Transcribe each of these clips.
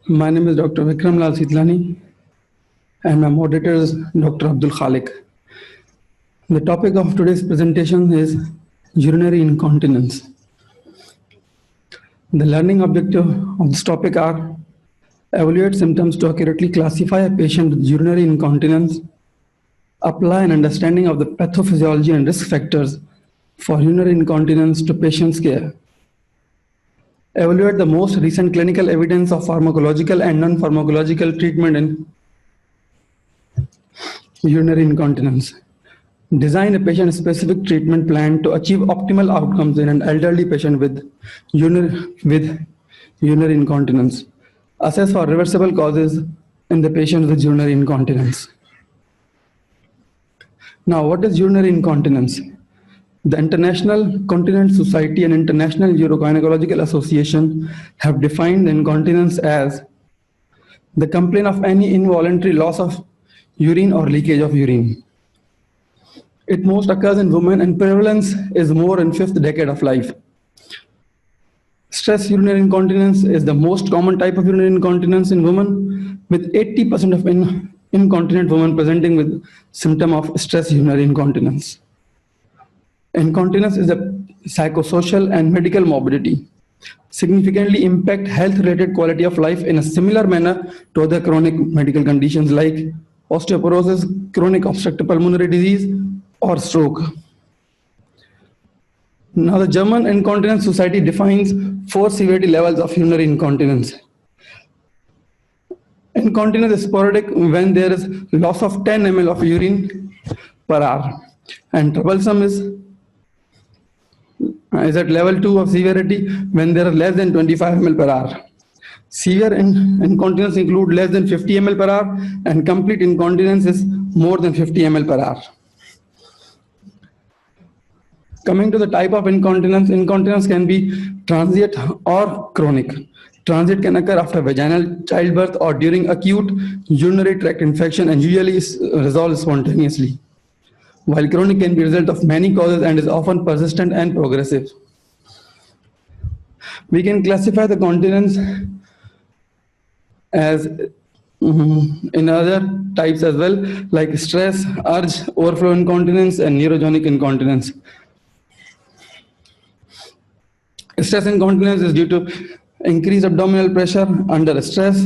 My name is Dr. Vikram Lal Sitlani, and my moderator is Dr. Abdul Khalik. The topic of today's presentation is urinary incontinence. The learning objective of this topic are evaluate symptoms to accurately classify a patient with urinary incontinence, apply an understanding of the pathophysiology and risk factors for urinary incontinence to patient's care, evaluate the most recent clinical evidence of pharmacological and non-pharmacological treatment in urinary incontinence, design a patient-specific treatment plan to achieve optimal outcomes in an elderly patient with urinary incontinence, assess for reversible causes in the patient with urinary incontinence. Now, what is urinary incontinence? The International Continence Society and International Urogynecological Association have defined incontinence as the complaint of any involuntary loss of urine or leakage of urine. It most occurs in women and prevalence is more in 5th decade of life. Stress urinary incontinence is the most common type of urinary incontinence in women, with 80% of incontinent women presenting with symptom of stress urinary incontinence. Incontinence is a psychosocial and medical morbidity, significantly impact health-related quality of life in a similar manner to other chronic medical conditions like osteoporosis, chronic obstructive pulmonary disease, or stroke. Now, the German Incontinence Society defines 4 severity levels of urinary incontinence. Incontinence is sporadic when there is loss of 10 ml of urine per hour, and troublesome is at level 2 of severity when there are less than 25 ml per hour. Severe incontinence include less than 50 ml per hour, and complete incontinence is more than 50 ml per hour. Coming to the type of incontinence, incontinence can be transient or chronic. Transient can occur after vaginal childbirth or during acute urinary tract infection and usually is resolved spontaneously, while chronic can be a result of many causes and is often persistent and progressive. We can classify the continence as in other types as well, like stress, urge, overflow incontinence, and neurogenic incontinence. Stress incontinence is due to increased abdominal pressure under stress.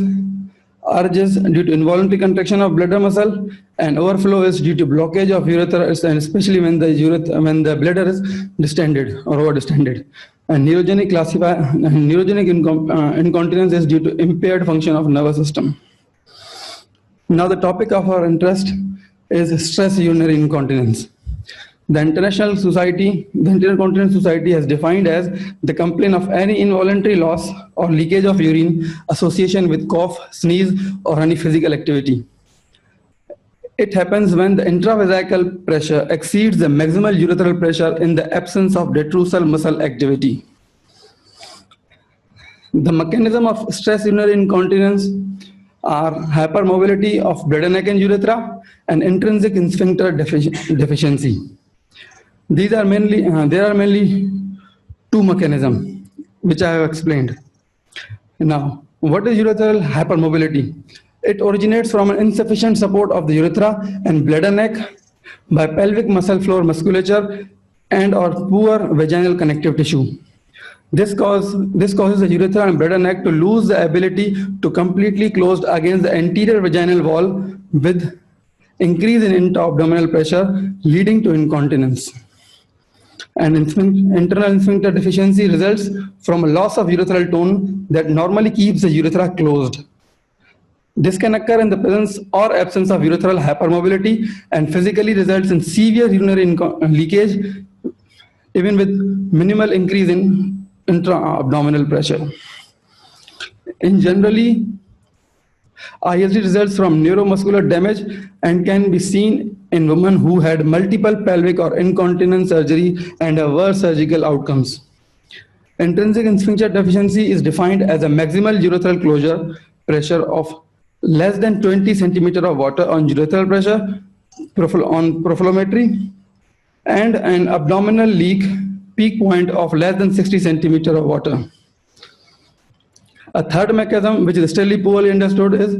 Urges due to involuntary contraction of bladder muscle, and overflow is due to blockage of urethra, and especially when the bladder is distended or over distended. And neurogenic incontinence is due to impaired function of nervous system. Now, the topic of our interest is stress urinary incontinence. The International Continence Society has defined as the complaint of any involuntary loss or leakage of urine association with cough, sneeze, or any physical activity. It happens when the intravesical pressure exceeds the maximal urethral pressure in the absence of detrusal muscle activity. The mechanism of stress urinary incontinence are hypermobility of bladder, neck, and urethra, and intrinsic sphincter deficiency. There are mainly 2 mechanisms which I have explained. Now, what is urethral hypermobility? It originates from an insufficient support of the urethra and bladder neck by pelvic muscle floor musculature and or poor vaginal connective tissue. This causes the urethra and bladder neck to lose the ability to completely close against the anterior vaginal wall with increase in intra-abdominal pressure leading to incontinence. And internal sphincter deficiency results from a loss of urethral tone that normally keeps the urethra closed. This can occur in the presence or absence of urethral hypermobility and physically results in severe urinary leakage, even with minimal increase in intra-abdominal pressure. In generally, ISD results from neuromuscular damage and can be seen in women who had multiple pelvic or incontinence surgery and have worse surgical outcomes. Intrinsic sphincter deficiency is defined as a maximal urethral closure pressure of less than 20 centimeter of water on urethral pressure on profilometry, and an abdominal leak peak point of less than 60 centimeter of water. A third mechanism, which is still poorly understood, is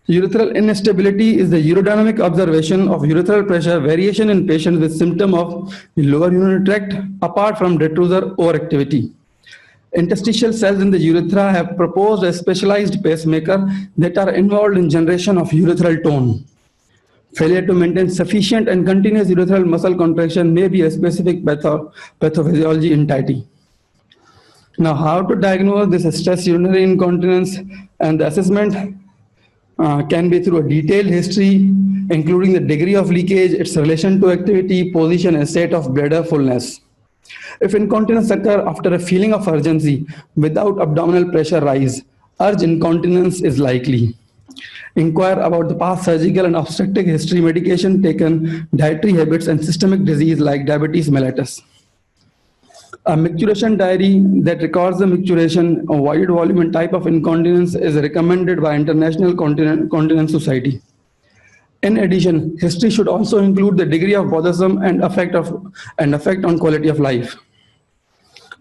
urethral instability is the urodynamic observation of urethral pressure variation in patients with symptom of lower urinary tract apart from detrusor overactivity. Interstitial cells in the urethra have proposed a specialized pacemaker that are involved in generation of urethral tone. Failure to maintain sufficient and continuous urethral muscle contraction may be a specific pathophysiology entity. Now, how to diagnose this stress urinary incontinence, and the assessment can be through a detailed history, including the degree of leakage, its relation to activity, position, and state of bladder fullness. If incontinence occurs after a feeling of urgency without abdominal pressure rise, urge incontinence is likely. Inquire about the past surgical and obstetric history, medication taken, dietary habits, and systemic disease like diabetes mellitus. A micturition diary that records the micturition, a wide volume and type of incontinence is recommended by International Continence Society. In addition, history should also include the degree of bothersome and effect on quality of life.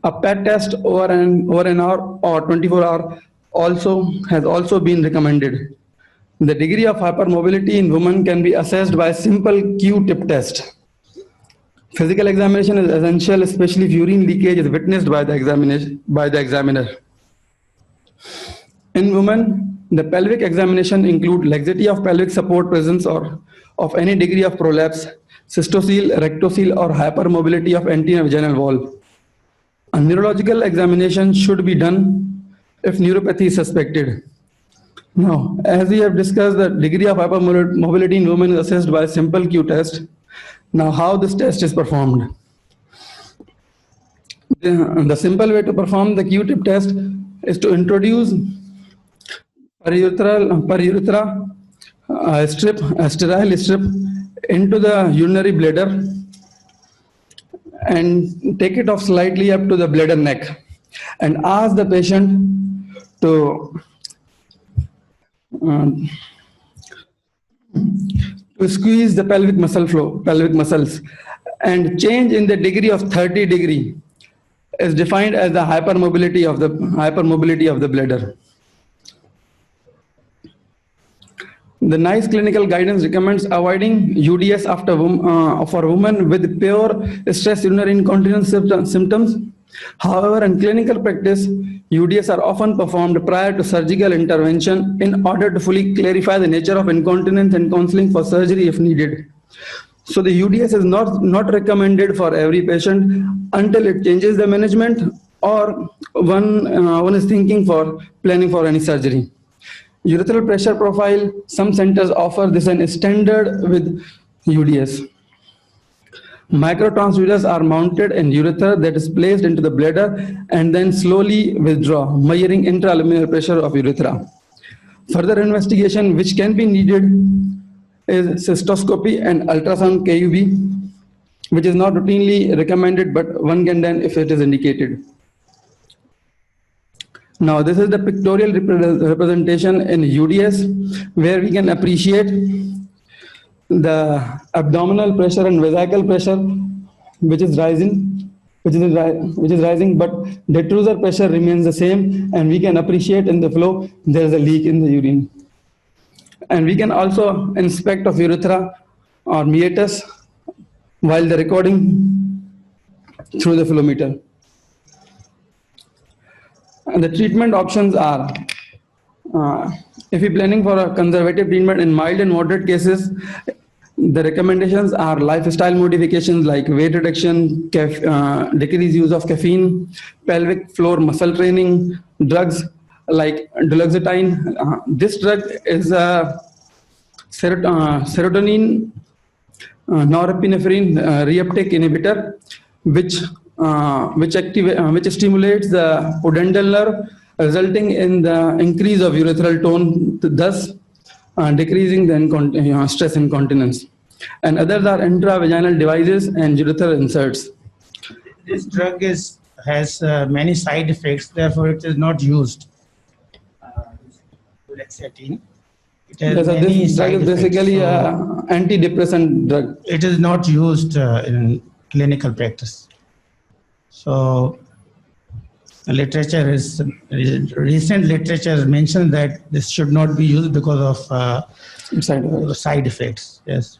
A PET test over an hour or 24 hours has also been recommended. The degree of hypermobility in women can be assessed by a simple Q-tip test. Physical examination is essential, especially if urine leakage is witnessed by the examiner. In women, the pelvic examination includes laxity of pelvic support, presence or of any degree of prolapse, cystocele, rectocele, or hypermobility of anterior vaginal wall. A neurological examination should be done if neuropathy is suspected. Now, as we have discussed, the degree of hypermobility in women is assessed by a simple Q test. Now, how this test is performed? The simple way to perform the Q-tip test is to introduce per urethra a sterile strip into the urinary bladder and take it off slightly up to the bladder neck and ask the patient to squeeze the pelvic muscles, and change in the degree of 30 degree is defined as the hypermobility of the bladder. The NICE clinical guidance recommends avoiding UDS for women with pure stress urinary incontinence symptoms. However, in clinical practice, UDS are often performed prior to surgical intervention in order to fully clarify the nature of incontinence and counseling for surgery if needed. So the UDS is not recommended for every patient until it changes the management or one is thinking for planning for any surgery. Urethral pressure profile, some centers offer this as standard with UDS. Microtransducers are mounted in urethra that is placed into the bladder and then slowly withdraw, measuring intraluminal pressure of urethra. Further investigation which can be needed is cystoscopy and ultrasound KUB, which is not routinely recommended, but one can done if it is indicated. Now, this is the pictorial representation in UDS, where we can appreciate the abdominal pressure and vesical pressure, which is rising, but detrusor pressure remains the same, and we can appreciate in the flow there is a leak in the urine. And we can also inspect of urethra or meatus while the recording through the flow meter. And the treatment options are, if you're planning for a conservative treatment in mild and moderate cases, the recommendations are lifestyle modifications like weight reduction, decreased use of caffeine, pelvic floor muscle training, drugs like duloxetine. This drug is a serotonin norepinephrine reuptake inhibitor, which stimulates the pudendal nerve, resulting in the increase of urethral tone, thus decreasing the stress incontinence. And others are intravaginal devices and urethral inserts. This drug has many side effects, therefore it is not used. Duloxetine. This drug is basically an antidepressant drug. It is not used in clinical practice. So recent literature mentions that this should not be used because of Side effects. side effects. Yes.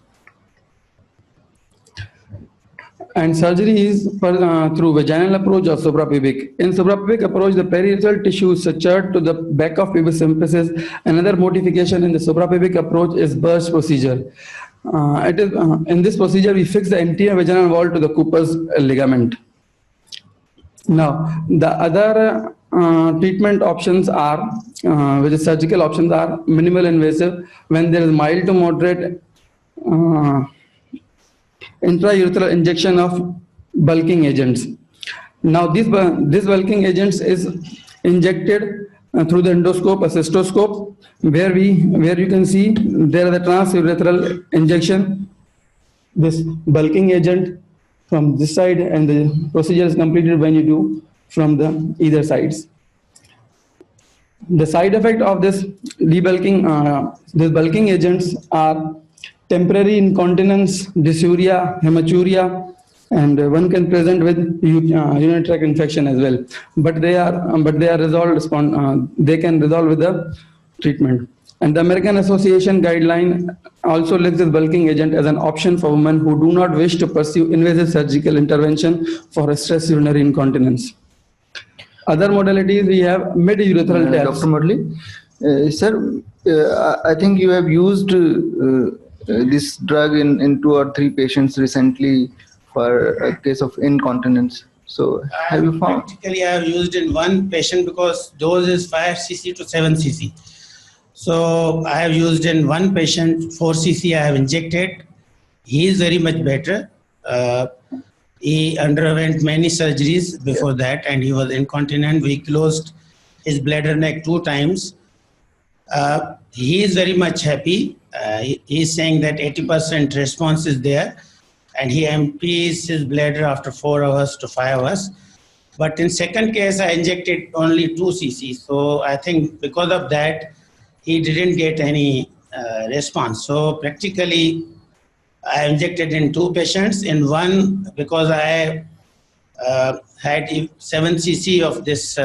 And surgery is through vaginal approach or suprapubic. In suprapubic approach, the periurethral tissue is sutured to the back of pubis symphysis. Another modification in the suprapubic approach is burst procedure. In this procedure, we fix the anterior vaginal wall to the Cooper's ligament. Now, the other treatment options are, which is surgical options, are minimal invasive when there is mild to moderate intraurethral injection of bulking agents. Now, this bulking agents is injected through the endoscope, a cystoscope, where you can see there is a transurethral injection. This bulking agent from this side, and the procedure is completed when you do from the either sides. The side effect of this debulking, these bulking agents are temporary incontinence, dysuria, hematuria, and one can present with urinary tract infection as well. But they are resolved. They can resolve with the treatment. And the American Association guideline also lists this bulking agent as an option for women who do not wish to pursue invasive surgical intervention for stress urinary incontinence. Other modalities, we have mid-urethral tabs. Dr. Murli, sir, I think you have used this drug in 2 or 3 patients recently for a case of incontinence. So have you found? Practically, I have used in one patient because dose is 5 cc to 7 cc. So I have used in one patient 4 cc I have injected. He is very much better. He underwent many surgeries before that and he was incontinent. We closed his bladder neck 2 times. He is very much happy. He is saying that 80% response is there and he empties his bladder after 4 hours to 5 hours. But in second case, I injected only 2 cc. So I think because of that, he didn't get any response. So practically, I injected in 2 patients. In one, because I had 7 cc of this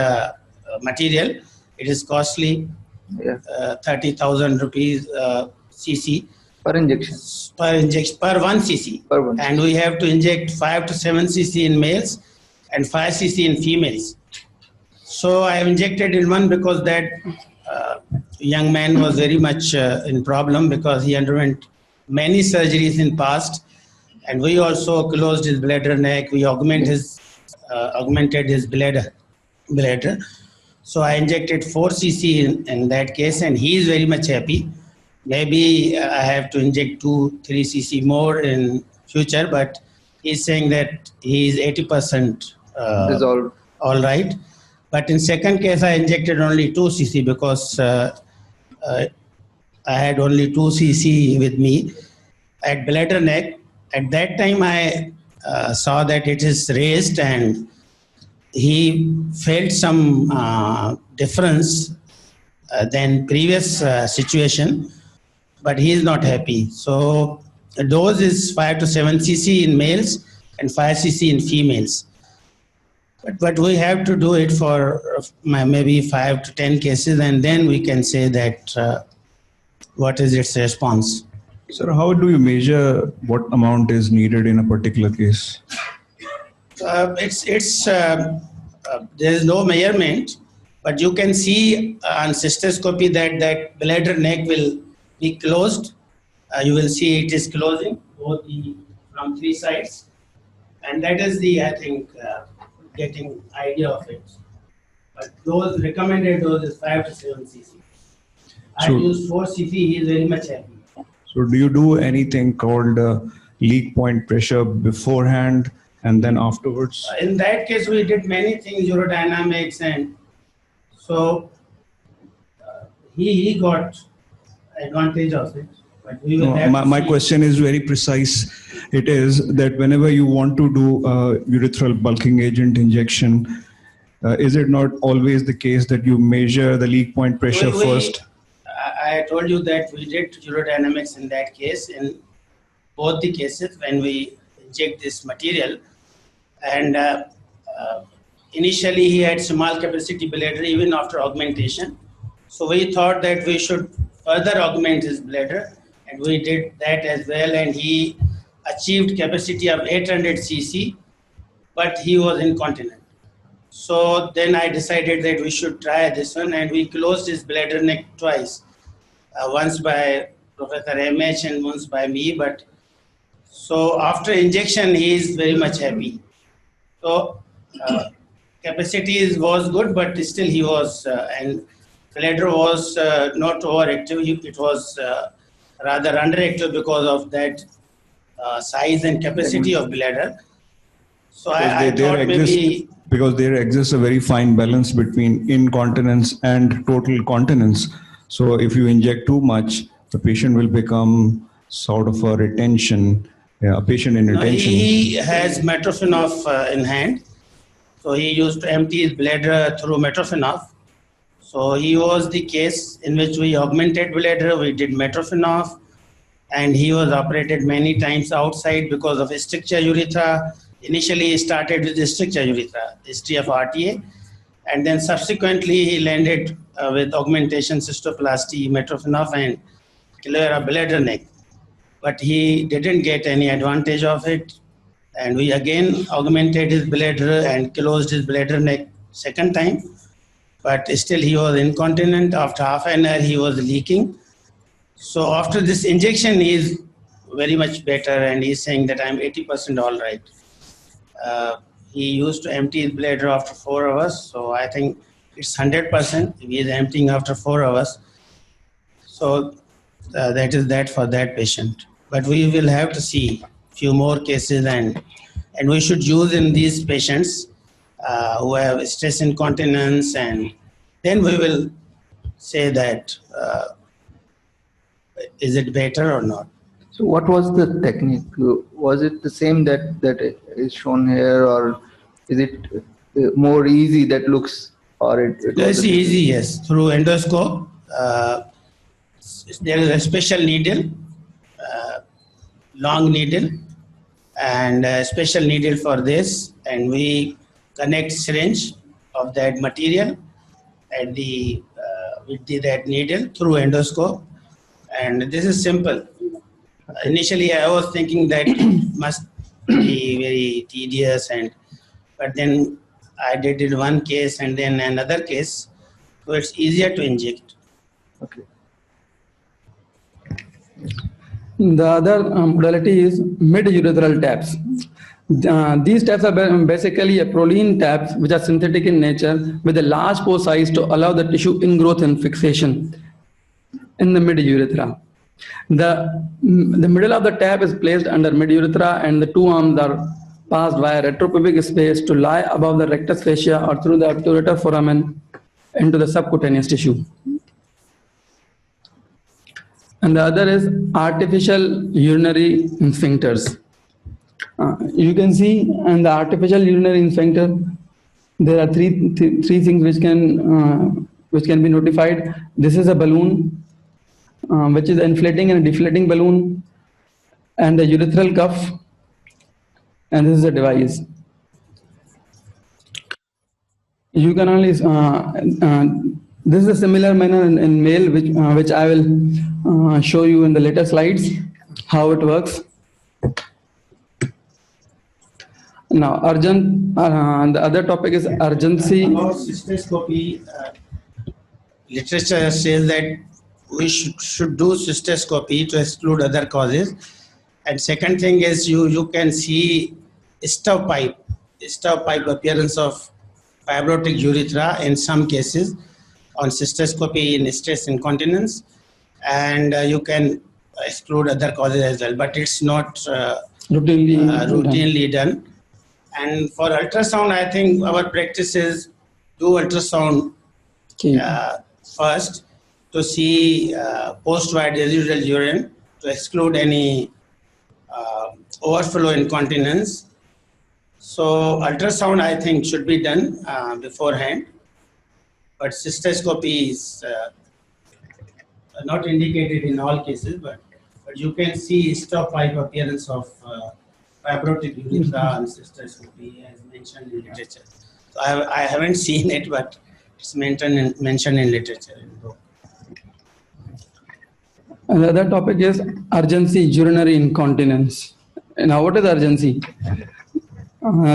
material, it is costly, 30,000 rupees cc. Per injection? Per 1 cc. Per 1. And we have to inject 5 to 7 cc in males and 5 cc in females. So I have injected in one because that young man was very much in problem because he underwent many surgeries in past, and we also closed his bladder neck. We augmented his bladder. So I injected 4 cc in that case, and he is very much happy. Maybe I have to inject 2-3 cc more in future, but he's saying that he is 80% resolved. All right. But in second case, I injected only 2 cc because I had only 2 cc with me at bladder neck. At that time, I saw that it is raised and he felt some difference than previous situation, but he is not happy. So the dose is 5 to 7 cc in males and 5 cc in females. But we have to do it for maybe 5 to 10 cases, and then we can say that what is its response. Sir, how do you measure what amount is needed in a particular case? There is no measurement, but you can see on cystoscopy that bladder neck will be closed. You will see it is closing from 3 sides, and that is I think, getting idea of it. But those recommended dose is 5 to 7 cc. I used 4 cc. He is very much happy. So do you do anything called leak point pressure beforehand and then afterwards? In that case, we did many things, urodynamics, and so he got advantage of it. But we will have my question is very precise. It is that whenever you want to do urethral bulking agent injection, is it not always the case that you measure the leak point pressure first? I told you that we did urodynamics in that case, in both the cases when we inject this material. And initially he had small capacity bladder even after augmentation. So we thought that we should further augment his bladder, and we did that as well, and he achieved capacity of 800 cc, but he was incontinent. So then I decided that we should try this one, and we closed his bladder neck twice, once by Professor MH and once by me. But so after injection, he is very much happy. So capacity was good, but still he was, and bladder was not overactive. It was rather underactive because of that size and capacity of bladder. So I thought maybe because there exists a very fine balance between incontinence and total continence. So if you inject too much, the patient will become sort of a retention, a patient in retention. he has Metrophenol in hand. So he used to empty his bladder through Metrophenol. So he was the case in which we augmented bladder, we did Metrophenol, and he was operated many times outside because of stricture urethra. Initially he started with stricture urethra, history of RTA, and then subsequently he landed with augmentation, cystoplasty, Metrophenol, and clear bladder neck. But he didn't get any advantage of it, and we again augmented his bladder and closed his bladder neck second time. But still he was incontinent. After half an hour he was leaking. So after this injection he is very much better, and he's saying that I'm 80% all right. He used to empty his bladder after 4 hours, so I think it's 100%. He is emptying after 4 hours. So that is that for that patient. But we will have to see few more cases, and we should use in these patients who have stress incontinence, and then we will say that is it better or not. So what was the technique? Was it the same that is shown here, or is it more easy that looks, or it It's easy, yes. Through endoscope, there is a special needle, long needle, and a special needle for this, and we connect syringe of that material at the with that needle through endoscope, and this is simple. Initially, I was thinking that must be very tedious, but then I did one case and then another case, so it's easier to inject. Okay. The other modality is mid-urethral taps. These taps are basically a proline taps which are synthetic in nature with a large pore size to allow the tissue ingrowth and fixation in the mid-urethra. The middle of the tap is placed under mid-urethra, and the two arms are passed via retropubic space to lie above the rectus fascia or through the obturator foramen into the subcutaneous tissue. And the other is artificial urinary sphincters. You can see in the artificial urinary sphincter, there are three things which can be notified. This is a balloon, which is an inflating and a deflating balloon, and the urethral cuff, and this is a device. You can only this is a similar manner in male, which I will show you in the later slides how it works. Now, the other topic is urgency. About cystoscopy, literature says that we should do cystoscopy to exclude other causes. And second thing is you can see stovepipe appearance of fibrotic urethra in some cases on cystoscopy in stress incontinence, and you can exclude other causes as well, but it's not routinely done. And for ultrasound, I think our practice is do ultrasound first to see post-wide residual urine to exclude any overflow incontinence. So ultrasound, I think, should be done beforehand, but cystoscopy is not indicated in all cases, but you can see stovepipe appearance of fibrotic urethra and cystoscopy as mentioned in literature. I haven't seen it, but it's mentioned in literature. And the other topic is urgency urinary incontinence. Now, what is urgency?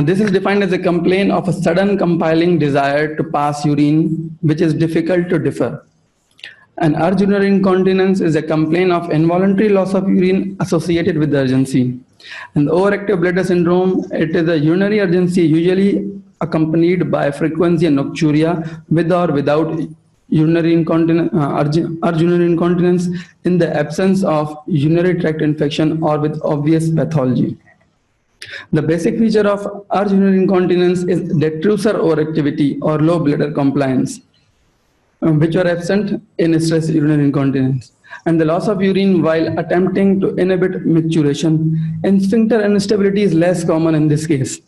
This is defined as a complaint of a sudden compelling desire to pass urine, which is difficult to differ. And urge urinary incontinence is a complaint of involuntary loss of urine associated with urgency. And overactive bladder syndrome, it is a urinary urgency usually accompanied by frequency and nocturia with or without urinary incontinence, urge urinary incontinence in the absence of urinary tract infection or with obvious pathology. The basic feature of urge urinary incontinence is detrusor overactivity or low bladder compliance, which are absent in stress urinary incontinence, and the loss of urine while attempting to inhibit micturition. Sphincter instability is less common in this case.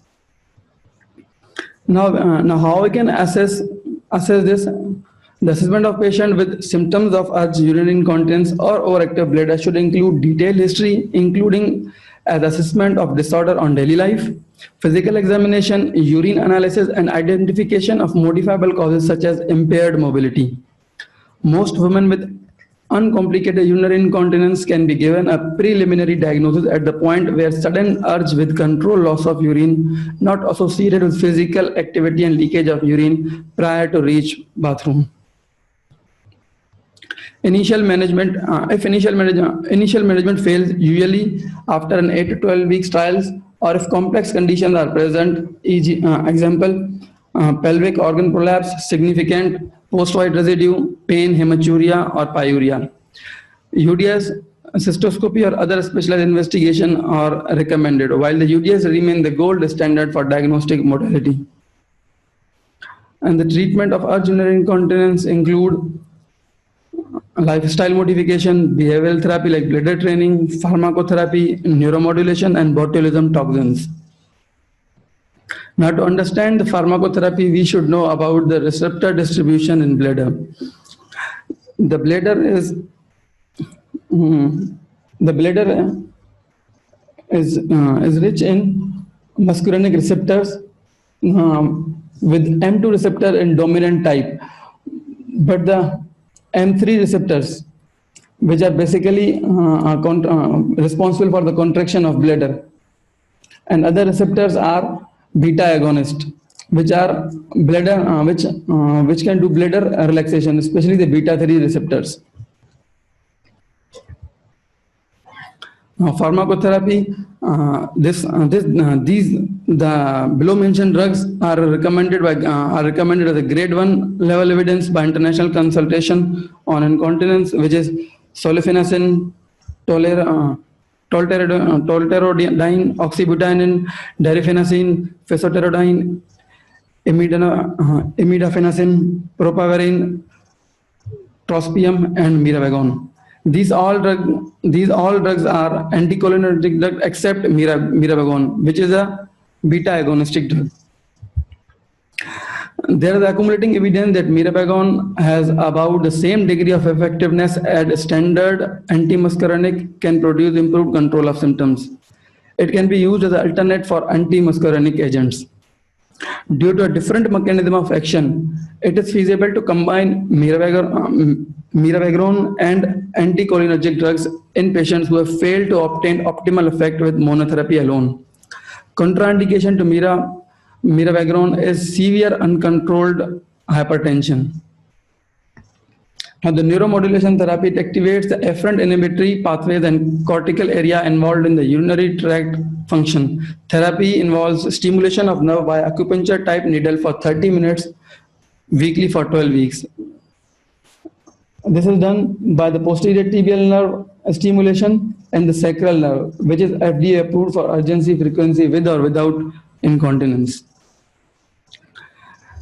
Now how we can assess this? The assessment of patient with symptoms of urge urinary incontinence or overactive bladder should include detailed history, including as assessment of disorder on daily life, physical examination, urine analysis, and identification of modifiable causes such as impaired mobility. Most women with uncomplicated urinary incontinence can be given a preliminary diagnosis at the point where sudden urge with control loss of urine not associated with physical activity and leakage of urine prior to reach bathroom. Initial management, if initial management fails, usually after an 8 to 12 weeks trials, or if complex conditions are present, e.g., example, pelvic organ prolapse, significant post-void residue, pain, hematuria, or pyuria. UDS, cystoscopy, or other specialized investigation are recommended, while the UDS remain the gold standard for diagnostic modality. And the treatment of urge urinary incontinence include lifestyle modification, behavioral therapy like bladder training, pharmacotherapy, neuromodulation, and botulism toxins. Now, to understand the pharmacotherapy, we should know about the receptor distribution in bladder. The bladder is rich in muscarinic receptors with M2 receptor in dominant type, but the M3 receptors, which are basically responsible for the contraction of bladder, and other receptors are beta agonist, which are bladder, which can do bladder relaxation, especially the beta 3 receptors. Pharmacotherapy, the below mentioned drugs are recommended as a grade 1 level evidence by international consultation on incontinence, which is solifenacin, tolterodine, oxybutynine, darifenacin, fesoterodine, imidafenacin, propavarin, trospium, and miravigon. These all drugs are anticholinergic drugs except miravigon, which is a beta agonistic drug. There is accumulating evidence that miravigon has about the same degree of effectiveness as standard antimuscarinic can produce improved control of symptoms. It can be used as an alternate for antimuscarinic agents. Due to a different mechanism of action, it is feasible to combine miravigon and anticholinergic drugs in patients who have failed to obtain optimal effect with monotherapy alone. Contraindication to miravigon is severe uncontrolled hypertension. Now, the neuromodulation therapy, it activates the efferent inhibitory pathways and cortical area involved in the urinary tract function. Therapy involves stimulation of nerve by acupuncture type needle for 30 minutes weekly for 12 weeks. This is done by the posterior tibial nerve stimulation and the sacral nerve, which is FDA approved for urgency frequency with or without incontinence.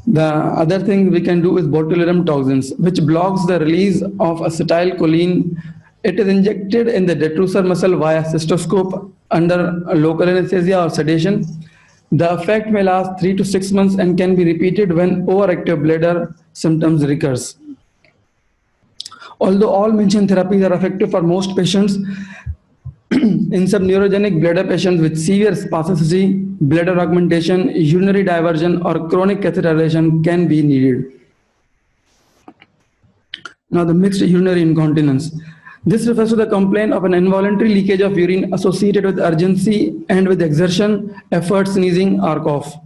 The other thing we can do is botulism toxins, which blocks the release of acetylcholine. It is injected in the detrusor muscle via cystoscope under local anesthesia or sedation. The effect may last 3 to 6 months and can be repeated when overactive bladder symptoms recurs. Although all mentioned therapies are effective for most patients, In some neurogenic bladder patients with severe spasticity, bladder augmentation, urinary diversion, or chronic catheterization can be needed. Now, the mixed urinary incontinence. This refers to the complaint of an involuntary leakage of urine associated with urgency and with exertion, effort, sneezing, or cough.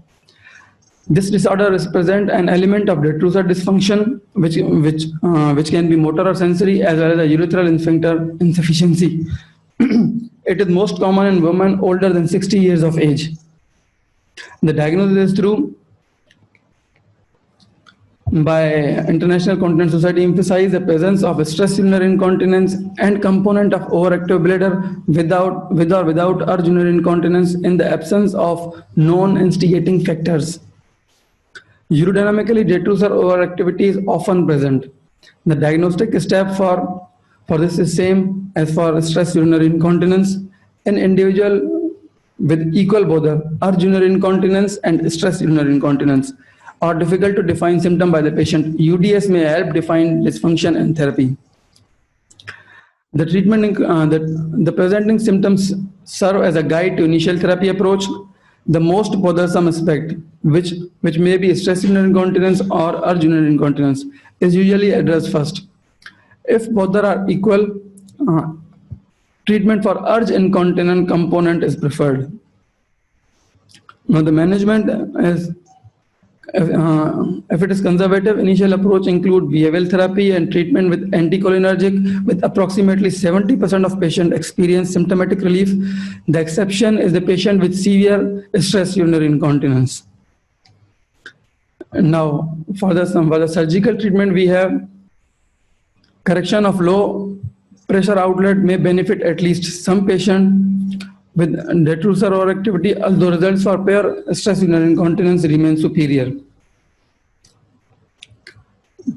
This disorder represents an element of detrusor dysfunction, which can be motor or sensory, as well as a urethral sphincter insufficiency. It is most common in women older than 60 years of age. The diagnosis is through by International Continence Society emphasize the presence of stress urinary incontinence and component of overactive bladder without urge urinary incontinence in the absence of known instigating factors. Urodynamically, detrusor overactivity is often present. The diagnostic step for this is same as for stress urinary incontinence. An individual with equal both urge urinary incontinence and stress urinary incontinence are difficult to define symptom by the patient. UDS may help define dysfunction and therapy. The treatment, the presenting symptoms serve as a guide to initial therapy approach. The most bothersome aspect, which may be stress urinary incontinence or urge urinary incontinence, is usually addressed first. If both are equal, treatment for urge incontinent component is preferred. Now, the management is, if it is conservative, initial approach include behavioral therapy and treatment with anticholinergic, with approximately 70% of patients experience symptomatic relief. The exception is the patient with severe stress urinary incontinence. Now, for the surgical treatment, we have correction of low pressure outlet may benefit at least some patient with detrusor overactivity, although results for pure stress urinary incontinence remain superior.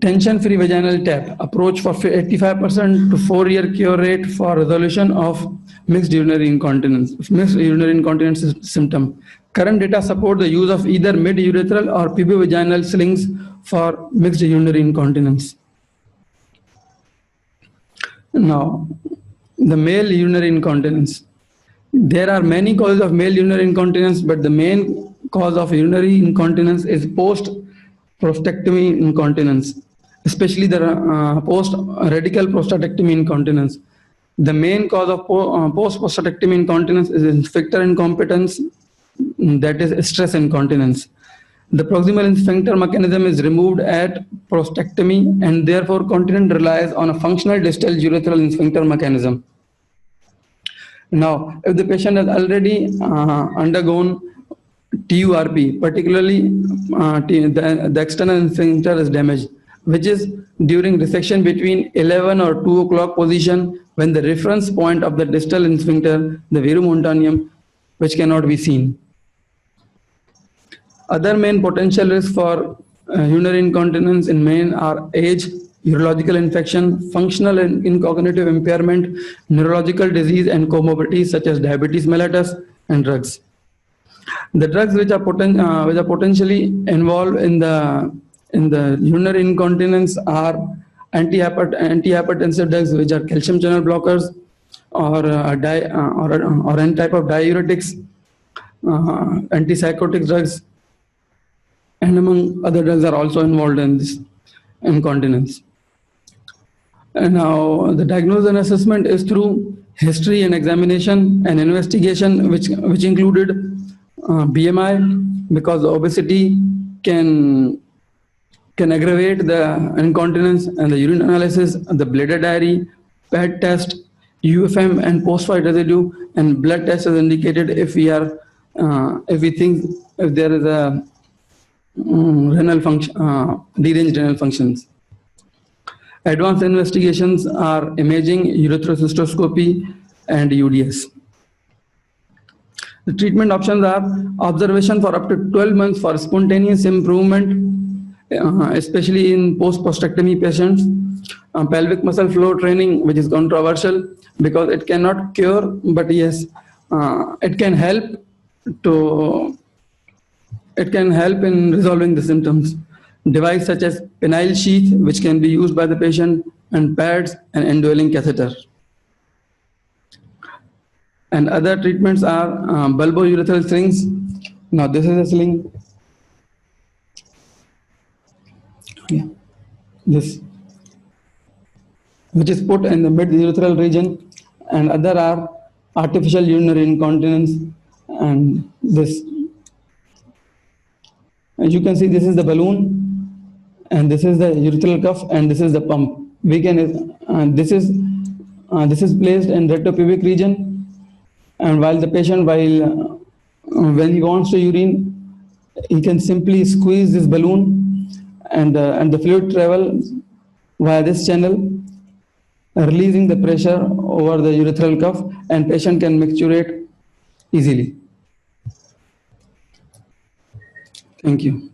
Tension-free vaginal tap approach for 85% to 4-year cure rate for resolution of mixed urinary incontinence symptom. Current data support the use of either mid-urethral or pubovaginal slings for mixed urinary incontinence. Now, the male urinary incontinence. There are many causes of male urinary incontinence, but the main cause of urinary incontinence is post-prostatectomy incontinence, especially the post-radical prostatectomy incontinence. The main cause of post-prostatectomy incontinence is sphincter incompetence, that is stress incontinence. The proximal sphincter mechanism is removed at prostatectomy, and therefore continent relies on a functional distal urethral sphincter mechanism. Now, if the patient has already undergone TURP, particularly the external sphincter is damaged, which is during resection between 11 or 2 o'clock position, when the reference point of the distal sphincter, the verumontanum, which cannot be seen. Other main potential risks for urinary incontinence in men are age, urological infection, functional and cognitive impairment, neurological disease, and comorbidities such as diabetes mellitus and drugs. The drugs which are potentially involved in the urinary incontinence are antihypertensive drugs, which are calcium channel blockers, or any type of diuretics, antipsychotic drugs, and among other drugs are also involved in this incontinence. And now, the diagnosis and assessment is through history and examination and investigation, which included BMI, because obesity can aggravate the incontinence, and the urine analysis, the bladder diary, PET test, UFM, and post-fight residue, and blood test is indicated if we think if there is a renal function, deranged renal functions. Advanced investigations are imaging, erythrocystoscopy, and UDS. The treatment options are observation for up to 12 months for spontaneous improvement, especially in post-prostatectomy patients. Pelvic muscle flow training, which is controversial because it cannot cure, but yes, it can help in resolving the symptoms. Device such as penile sheath, which can be used by the patient, and pads and indwelling catheter. And other treatments are bulbourethral slings. Now this is a sling. Yeah. This, which is put in the mid-urethral region, and other are artificial urinary incontinence, and this. As you can see, this is the balloon, and this is the urethral cuff, and this is the pump. We can, this is placed in rectopubic region, and while the patient, when he wants to urine, he can simply squeeze this balloon, and the fluid travel via this channel, releasing the pressure over the urethral cuff, and patient can micturate easily. Thank you.